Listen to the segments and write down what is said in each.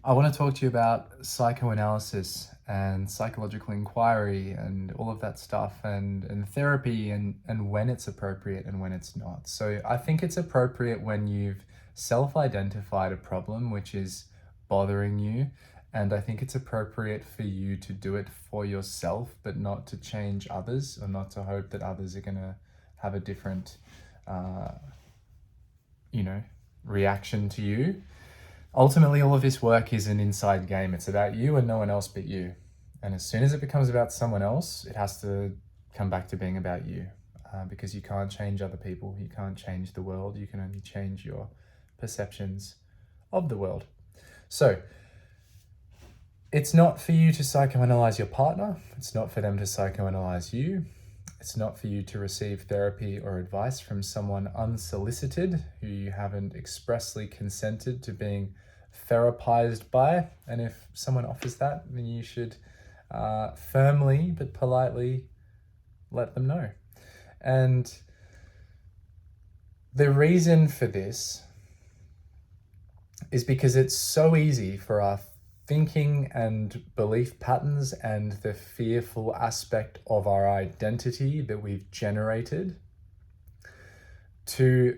I want to talk to you about psychoanalysis and psychological inquiry and all of that stuff and therapy and when it's appropriate and when it's not. So I think it's appropriate when you've self-identified a problem which is bothering you, and I think it's appropriate for you to do it for yourself, but not to change others or not to hope that others are going to have a different, uh, reaction to you. Ultimately, all of this work is an inside game. It's about you and no one else but you. And as soon as it becomes about someone else, it has to come back to being about you, because you can't change other people. You can't change the world. You can only change your perceptions of the world. So it's not for you to psychoanalyze your partner. It's not for them to psychoanalyze you. It's not for you to receive therapy or advice from someone unsolicited who you haven't expressly consented to being therapized by. And if someone offers that, then you should firmly but politely let them know. And the reason for this is because it's so easy for our thinking and belief patterns and the fearful aspect of our identity that we've generated to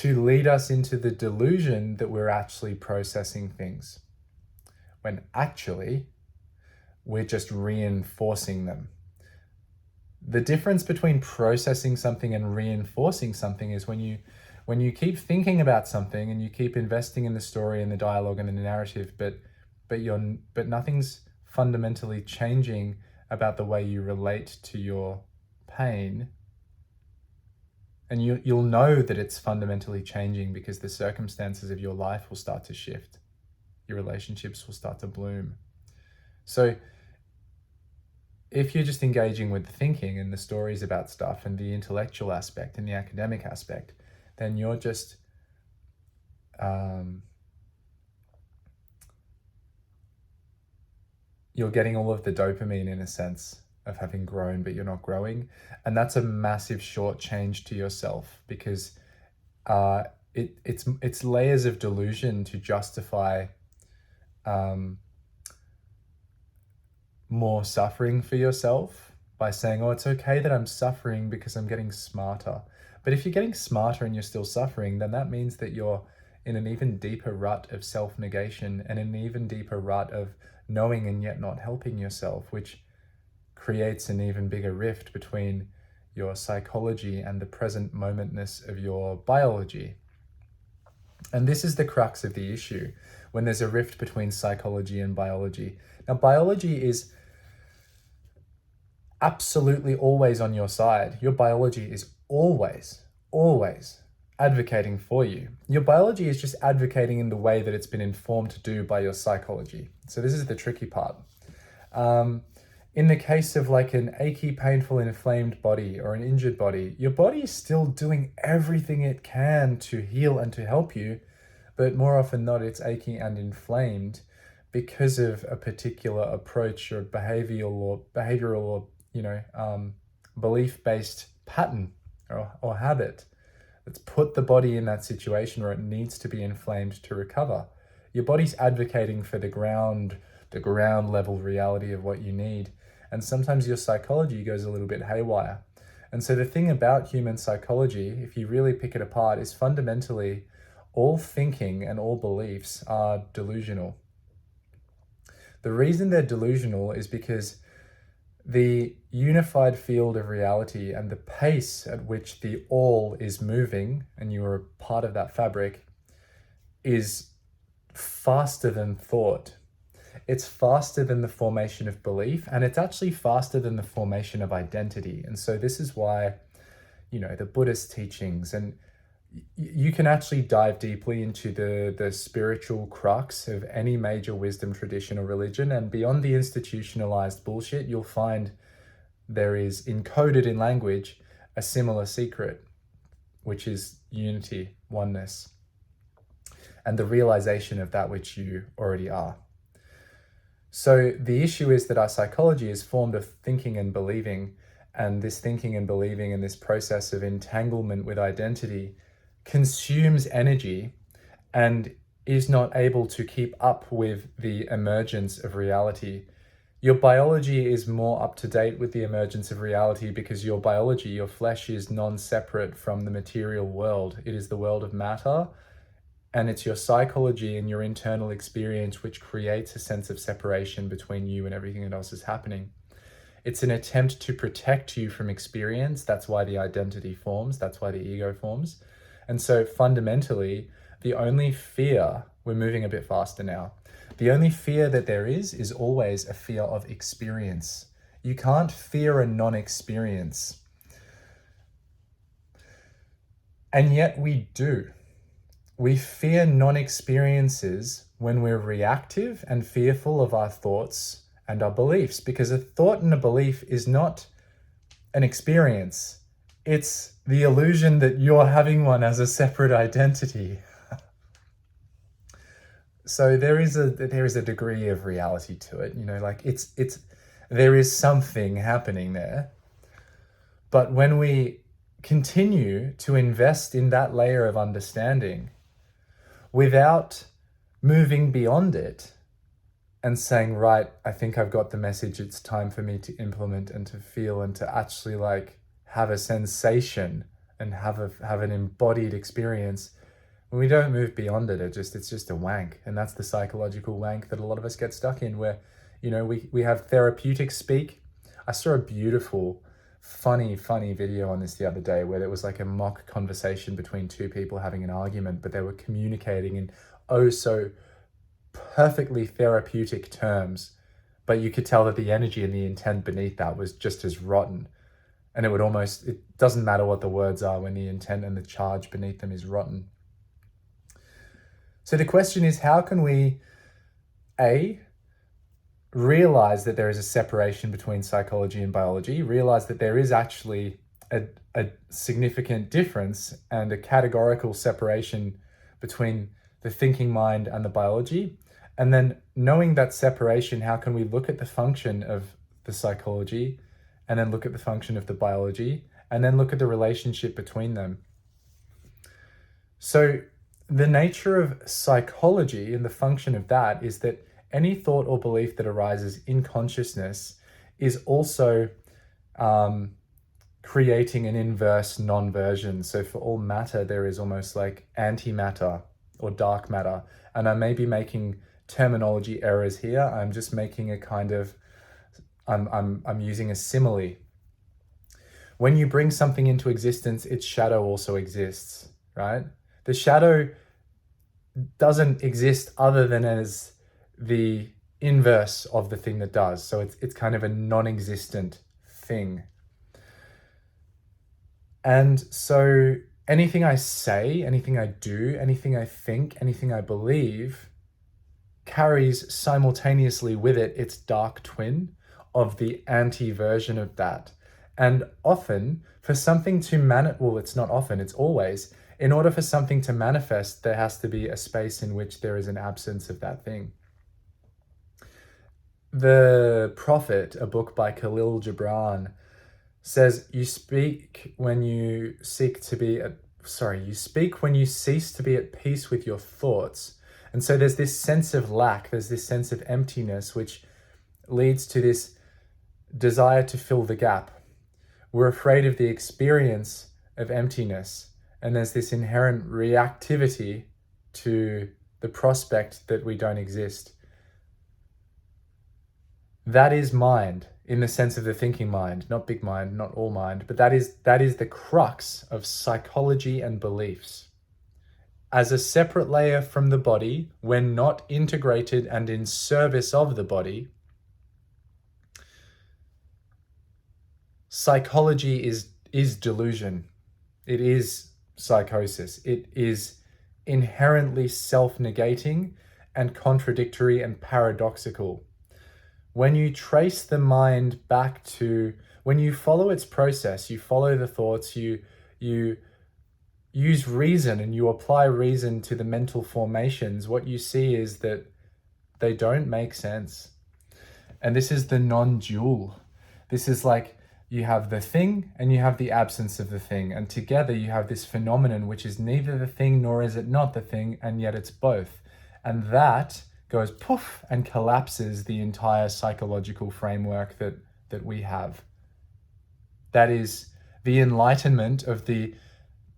lead us into the delusion that we're actually processing things, when actually we're just reinforcing them. The difference between processing something and reinforcing something is when you keep thinking about something and you keep investing in the story and the dialogue and the narrative, but nothing's fundamentally changing about the way you relate to your pain. And you'll know that it's fundamentally changing because the circumstances of your life will start to shift. Your relationships will start to bloom. So if you're just engaging with the thinking and the stories about stuff and the intellectual aspect and the academic aspect, then you're just you're getting all of the dopamine in a sense of having grown, but you're not growing. And that's a massive short change to yourself, because it's layers of delusion to justify more suffering for yourself by saying, oh, it's okay that I'm suffering because I'm getting smarter. But if you're getting smarter and you're still suffering, then that means that you're in an even deeper rut of self-negation and an even deeper rut of knowing and yet not helping yourself, which creates an even bigger rift between your psychology and the present momentness of your biology. And this is the crux of the issue when there's a rift between psychology and biology. Now, biology is absolutely always on your side. Your biology is always advocating for you. Your biology is just advocating in the way that it's been informed to do by your psychology. So this is the tricky part. In the case of like an achy, painful, inflamed body or an injured body, your body is still doing everything it can to heal and to help you, but more often not, it's achy and inflamed because of a particular approach or behavioral or belief-based pattern or habit that's put the body in that situation where it needs to be inflamed to recover. Your body's advocating for the ground level reality of what you need. And sometimes your psychology goes a little bit haywire. And so the thing about human psychology, if you really pick it apart, is fundamentally all thinking and all beliefs are delusional. The reason they're delusional is because the unified field of reality and the pace at which the all is moving, and you are a part of that fabric, is faster than thought. It's faster than the formation of belief, and it's actually faster than the formation of identity. And so this is why, the Buddhist teachings, and you can actually dive deeply into the spiritual crux of any major wisdom tradition or religion, and beyond the institutionalized bullshit, you'll find there is encoded in language a similar secret, which is unity, oneness, and the realization of that which you already are. So the issue is that our psychology is formed of thinking and believing, and this thinking and believing and this process of entanglement with identity consumes energy, and is not able to keep up with the emergence of reality. Your biology is more up to date with the emergence of reality because your biology, your flesh, is non-separate from the material world. It is the world of matter, and it's your psychology and your internal experience which creates a sense of separation between you and everything else is happening. It's an attempt to protect you from experience. That's why the identity forms. That's why the ego forms. And so fundamentally, the only fear, we're moving a bit faster now, the only fear that there is always a fear of experience. You can't fear a non-experience. And yet we do. We fear non-experiences when we're reactive and fearful of our thoughts and our beliefs, because a thought and a belief is not an experience. It's the illusion that you're having one as a separate identity. So there is a degree of reality to it, like there is something happening there. But when we continue to invest in that layer of understanding without moving beyond it and saying, right, I think I've got the message, it's time for me to implement and to feel and to actually have a sensation and have an embodied experience, when we don't move beyond it, it's just a wank. And that's the psychological wank that a lot of us get stuck in, where, we have therapeutic speak. I saw a beautiful, funny video on this the other day where there was like a mock conversation between two people having an argument, but they were communicating in so perfectly therapeutic terms, but you could tell that the energy and the intent beneath that was just as rotten. And it doesn't matter what the words are when the intent and the charge beneath them is rotten. So the question is, how can we, realize that there is a separation between psychology and biology, realize that there is actually a significant difference and a categorical separation between the thinking mind and the biology? And then knowing that separation, how can we look at the function of the psychology and then look at the function of the biology and then look at the relationship between them? So the nature of psychology and the function of that is that any thought or belief that arises in consciousness is also creating an inverse non-version. So for all matter, there is almost like antimatter or dark matter. And I may be making terminology errors here. I'm just making a kind of, I'm using a simile. When you bring something into existence, its shadow also exists, right? The shadow doesn't exist other than as the inverse of the thing that does. So it's kind of a non-existent thing. And so anything I say, anything I do, anything I think, anything I believe carries simultaneously with it its dark twin of the anti-version of that. And often for something to it's not often, it's always, in order for something to manifest, there has to be a space in which there is an absence of that thing. The Prophet, a book by Khalil Gibran, says you speak when you cease to be at peace with your thoughts. And so there's this sense of lack, there's this sense of emptiness, which leads to this desire to fill the gap. We're afraid of the experience of emptiness, and there's this inherent reactivity to the prospect that we don't exist. That is mind, in the sense of the thinking mind, not big mind, not all mind, but that is the crux of psychology and beliefs. As a separate layer from the body, when not integrated and in service of the body, psychology is delusion. It is psychosis. It is inherently self-negating and contradictory and paradoxical. When you trace the mind back to, when you follow its process, you follow the thoughts, you use reason and you apply reason to the mental formations, what you see is that they don't make sense. And this is the non-dual. This is like you have the thing and you have the absence of the thing. And together you have this phenomenon which is neither the thing nor is it not the thing, and yet it's both. And that goes poof and collapses the entire psychological framework that we have. That is the enlightenment of the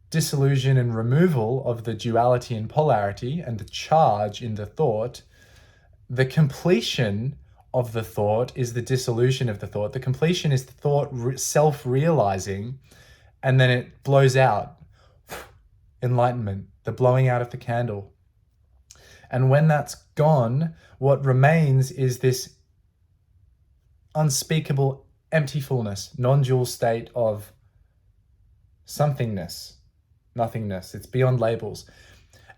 dissolution and removal of the duality and polarity and the charge in the thought. The completion of the thought is the dissolution of the thought. The completion is the thought self-realizing, and then it blows out. Enlightenment, the blowing out of the candle. And when that's gone, what remains is this unspeakable empty fullness, non-dual state of somethingness, nothingness. It's beyond labels.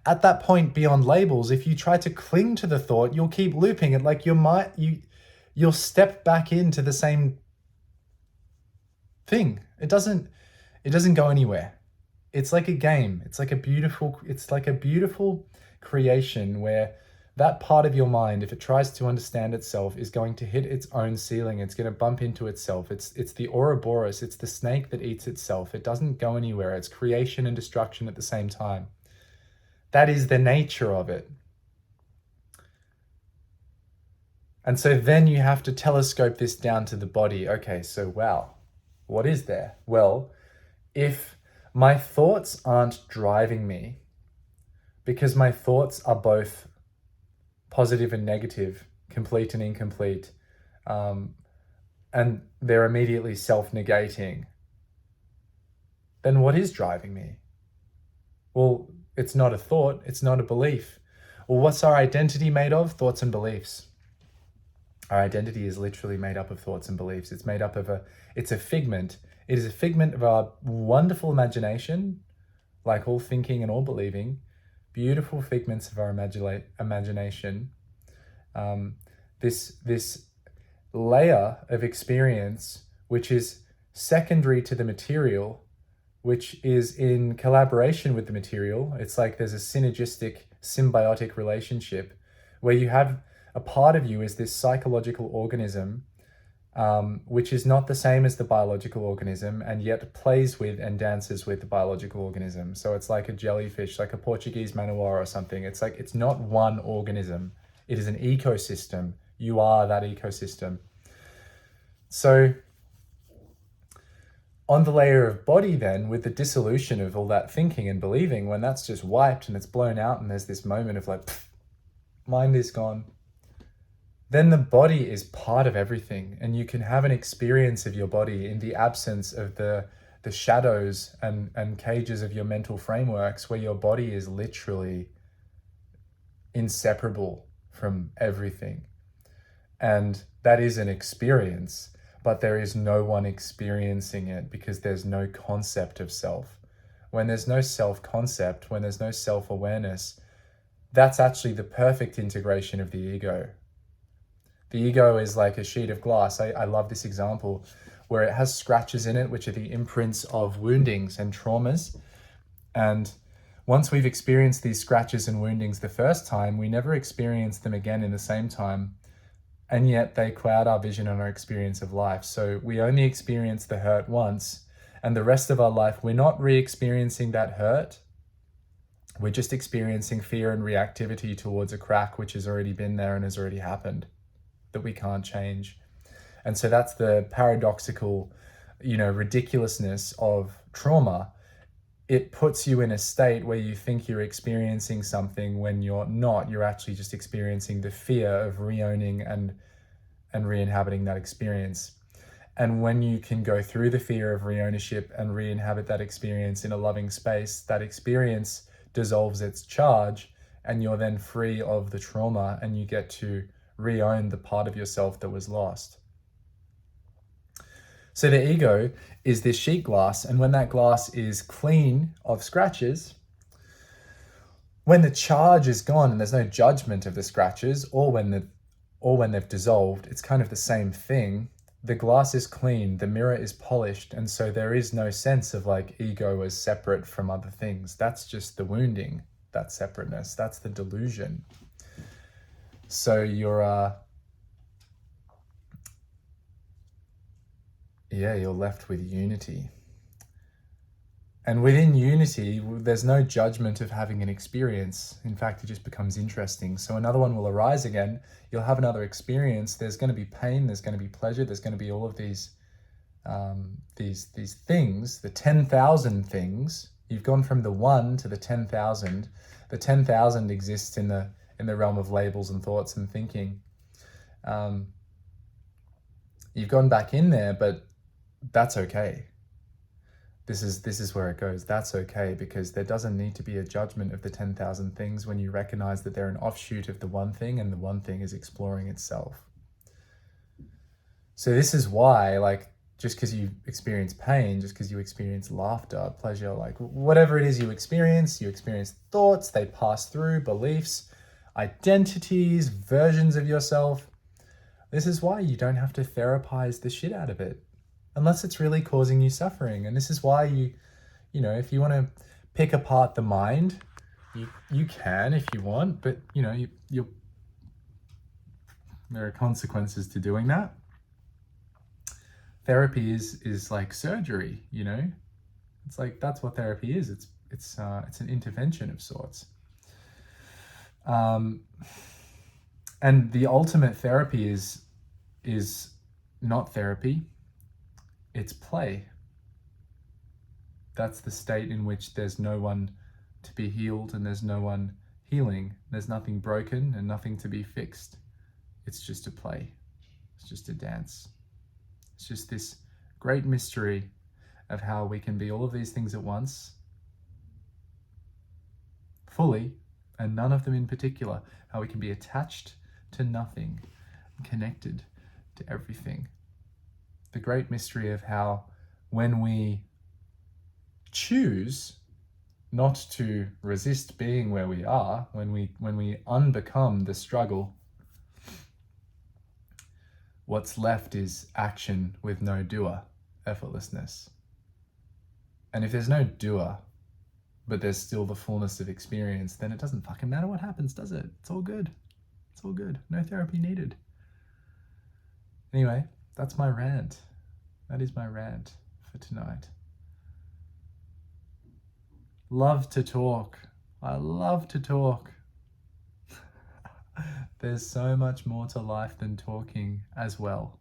At that point, beyond labels, if you try to cling to the thought, you'll keep looping it. Like you'll step back into the same thing. It doesn't go anywhere. It's like a game. It's like a beautiful creation where that part of your mind, if it tries to understand itself, is going to hit its own ceiling. It's going to bump into itself. It's the Ouroboros. It's the snake that eats itself. It doesn't go anywhere. It's creation and destruction at the same time. That is the nature of it. And so then you have to telescope this down to the body. Okay, so wow, what is there? Well, if my thoughts aren't driving me, because my thoughts are both positive and negative, complete and incomplete, and they're immediately self-negating, then what is driving me? Well, it's not a thought, it's not a belief. Well, what's our identity made of? Thoughts and beliefs. Our identity is literally made up of thoughts and beliefs. It's made up of it's a figment. It is a figment of our wonderful imagination, like all thinking and all believing, beautiful figments of our imagination. This layer of experience, which is secondary to the material, which is in collaboration with the material. It's like there's a synergistic, symbiotic relationship where you have a part of you is this psychological organism, which is not the same as the biological organism, and yet plays with and dances with the biological organism. So it's like a jellyfish, like a Portuguese manowar or something. It's like, it's not one organism. It is an ecosystem. You are that ecosystem. So on the layer of body then, with the dissolution of all that thinking and believing, when that's just wiped and it's blown out and there's this moment of like, pff, mind is gone, then the body is part of everything, and you can have an experience of your body in the absence of the shadows and cages of your mental frameworks, where your body is literally inseparable from everything. And that is an experience, but there is no one experiencing it because there's no concept of self. When there's no self-concept, when there's no self-awareness, that's actually the perfect integration of the ego. The ego is like a sheet of glass. I love this example where it has scratches in it, which are the imprints of woundings and traumas. And once we've experienced these scratches and woundings the first time, we never experience them again in the same time. And yet they cloud our vision and our experience of life. So we only experience the hurt once, and the rest of our life, we're not re-experiencing that hurt. We're just experiencing fear and reactivity towards a crack which has already been there and has already happened, that we can't change. And so that's the paradoxical, ridiculousness of trauma. It puts you in a state where you think you're experiencing something when you're not. You're actually just experiencing the fear of re-owning and re-inhabiting that experience. And when you can go through the fear of re-ownership and re-inhabit that experience in a loving space, that experience dissolves its charge, and you're then free of the trauma, and you get to re-own the part of yourself that was lost. So the ego is this sheet glass, and when that glass is clean of scratches, when the charge is gone and there's no judgment of the scratches, or when they've dissolved, it's kind of the same thing. The glass is clean, the mirror is polished, and so there is no sense of like ego as separate from other things. That's just the wounding, that separateness, that's the delusion. So you're left with unity. And within unity, there's no judgment of having an experience. In fact, it just becomes interesting. So another one will arise again. You'll have another experience. There's going to be pain. There's going to be pleasure. There's going to be all of these things, the 10,000 things. You've gone from the 1 to the 10,000. The 10,000 exists in the realm of labels and thoughts and thinking. You've gone back in there, but that's okay. This is where it goes. That's okay, because there doesn't need to be a judgment of the 10,000 things when you recognize that they're an offshoot of the one thing, and the one thing is exploring itself. So this is why, like, just because you experience pain, just because you experience laughter, pleasure, like whatever it is you experience thoughts, they pass through, beliefs, identities, versions of yourself. This is why you don't have to therapize the shit out of it unless it's really causing you suffering. And this is why you know, if you want to pick apart the mind, you can if you want, but you know, there are consequences to doing that. Therapy is like surgery, you know? It's like, that's what therapy is. It's an intervention of sorts. And the ultimate therapy is not therapy, it's play. That's the state in which there's no one to be healed and there's no one healing. There's nothing broken and nothing to be fixed. It's just a play. It's just a dance. It's just this great mystery of how we can be all of these things at once, fully, and none of them in particular. How we can be attached to nothing, connected to everything. The great mystery of how when we choose not to resist being where we are, when we unbecome the struggle, what's left is action with no doer, effortlessness. And if there's no doer, but there's still the fullness of experience, then it doesn't fucking matter what happens, does it? It's all good. It's all good. No therapy needed. Anyway, that's my rant. That is my rant for tonight. Love to talk. I love to talk. There's so much more to life than talking as well.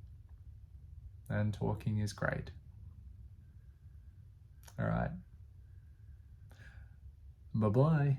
And talking is great. All right. Bye-bye.